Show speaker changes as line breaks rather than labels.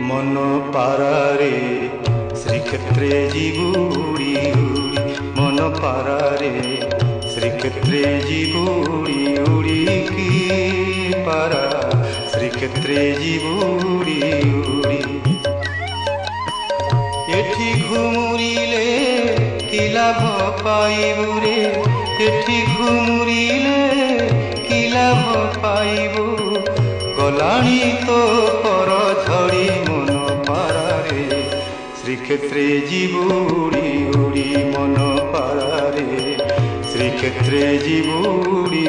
मन पारारे श्रीक्षेत्रे जीवुड़ी उड़ी मन पारारे श्रीक्षेत्रे जीवुड़ी उड़ी की पारा श्रीक्षेत्रे जीवुड़ी उड़ी एठी घुमुरिले कि लाभ पाइबु रे एठी घुमुरिले कि लाभ पाइबु गलाणी तो पर झड़ी मन पारारे श्रीक्षेत्रे जीवुड़ी उड़ी मन पारारे श्रीक्षेत्रे जीवुड़ी